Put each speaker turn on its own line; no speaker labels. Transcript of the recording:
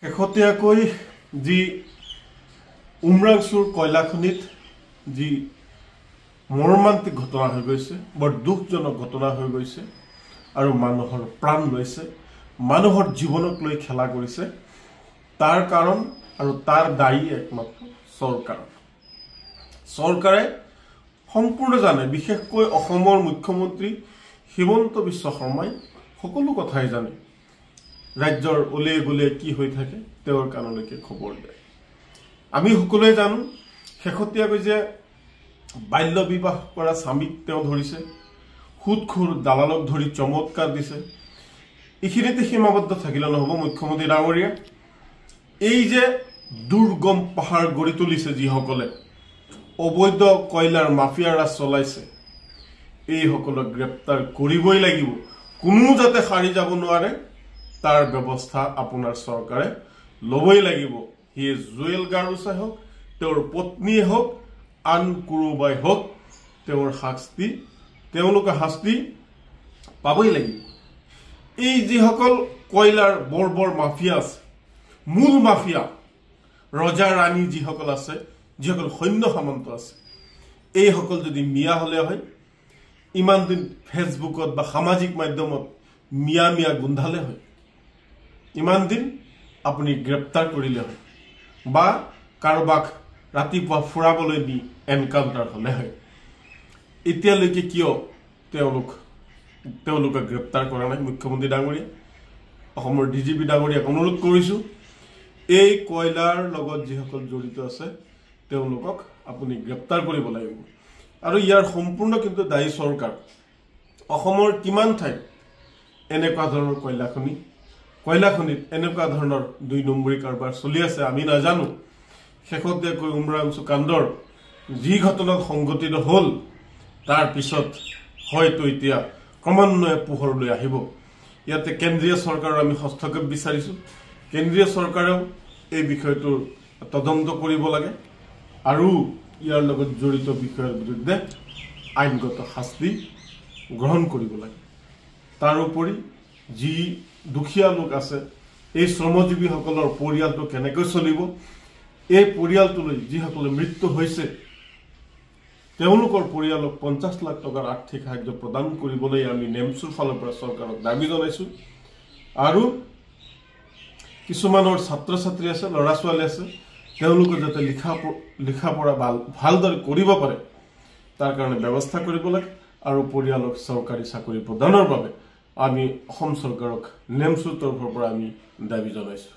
শেহতীয়াকৈ যি উমৰাংচুৰ কয়লাখনিত যি মৰ্মান্তিক ঘটনা হৈ গৈছে, বৰ দুখজনক ঘটনা হৈ গৈছে আৰু মানুহৰ প্ৰাণ লৈছে, মানুহৰ জীৱনক লৈ খেলা কৰিছে। তাৰ কাৰণ আৰু তাৰ দায়ী একমাত্ৰ চৰকাৰ। চৰকাৰে সম্পূৰ্ণ জানে, বিশেষকৈ অসমৰ মুখ্যমন্ত্ৰী হিমন্ত বিশ্ব শৰ্মাই সকলো কথাই জানে। ৰাজ্যৰ ওলে গলে কি হৈ থাকে তেওঁৰ কাণলৈকে খবৰ দিয়ে। আমি সকলোৱে জানো শেহতীয়াকৈ যে বাল্য বিবাহ কৰা স্বামীক তেওঁ ধৰিছে, সুদখোৰ দালালক ধৰি চমৎকাৰ দিছে। এইখিনিতে সীমাবদ্ধ থাকিলে নহ'ব। মুখ্যমন্ত্ৰী ডাঙৰীয়া, এই যে দুৰ্গম পাহাৰ গঢ়ি তুলিছে যিসকলে অবৈধ কয়লাৰ মাফিয়া ৰাজ চলাইছে, এইসকলক গ্ৰেপ্তাৰ কৰিবই লাগিব। কোনো যাতে সাৰি যাব নোৱাৰে তাৰ ব্যৱস্থা আপোনাৰ চৰকাৰে ল'বই লাগিব। সিয়ে জুৱেল গাৰুচাই হওক, তেওঁৰ পত্নীয়ে হওক, আন কোনোবাই হওক, তেওঁলোকে শাস্তি পাবই লাগিব। এই যিসকল কয়লাৰ বৰ মাফিয়া আছে, মূল মাফিয়া ৰজা ৰাণী যিসকল আছে, যিসকল সৈন্য সামন্ত আছে, এইসকল যদি মিয়া হলে হয়, ইমান দিন ফেচবুকত বা সামাজিক মাধ্যমত মিয়া গোন্ধালে হয়, ইমান দিন আপুনি গ্ৰেপ্তাৰ কৰিলে হয়, বা কাৰোবাক ৰাতিপুৱা ফুৰাবলৈ নি এনকাউণ্টাৰ হলে হয়। এতিয়ালৈকে কিয় তেওঁলোকে গ্ৰেপ্তাৰ কৰা নাই? মুখ্যমন্ত্ৰী ডাঙৰীয়া, অসমৰ ডিজিপি ডাঙৰীয়াক অনুৰোধ কৰিছো, এই কয়লাৰ লগত যিসকল জড়িত আছে তেওঁলোকক আপুনি গ্ৰেপ্তাৰ কৰিব লাগিব। আৰু ইয়াৰ সম্পূৰ্ণ কিন্তু দায়ী চৰকাৰ। অসমৰ কিমান ঠাইত এনেকুৱা ধৰণৰ কয়লাখনিত এনেকুৱা ধৰণৰ ২ নম্বৰী কাৰবাৰ চলি আছে আমি নাজানো। শেহতীয়াকৈ উমৰাংচু কাণ্ডৰ যি ঘটনাত সংঘটিত হ'ল, তাৰ পিছত হয়তো এতিয়া ক্ৰমান্বয়ে পোহৰলৈ আহিব। ইয়াতে কেন্দ্ৰীয় চৰকাৰৰ আমি হস্তক্ষেপ বিচাৰিছো। কেন্দ্ৰীয় চৰকাৰেও এই বিষয়টোৰ তদন্ত কৰিব লাগে আৰু ইয়াৰ লগত জড়িত বিষয়ৰ বিৰুদ্ধে আইনগত শাস্তি গ্ৰহণ কৰিব লাগে। তাৰোপৰি যি দুখীয়া লোক আছে, এই শ্ৰমজীৱীসকলৰ পৰিয়ালটো কেনেকৈ চলিব, এই পৰিয়ালটোলৈ যিসকলে মৃত্যু হৈছে তেওঁলোকৰ পৰিয়ালক ৫০ লাখ টকাৰ আৰ্থিক সাহায্য প্ৰদান কৰিবলৈ আমি নেমচুৰ ফালৰ পৰা চৰকাৰক দাবী জনাইছো। আৰু কিছুমানৰ ছাত্ৰ ছাত্ৰী আছে, ল'ৰা ছোৱালী আছে, তেওঁলোকে যাতে লিখা পঢ়া ভালদৰে কৰিব পাৰে তাৰ কাৰণে ব্যৱস্থা কৰিব লাগে। আৰু পৰিয়ালক চৰকাৰী চাকৰি প্ৰদানৰ বাবে আমি অসম চৰকাৰক নেমচুৰ তৰফৰ পৰা আমি দাবী জনাইছো।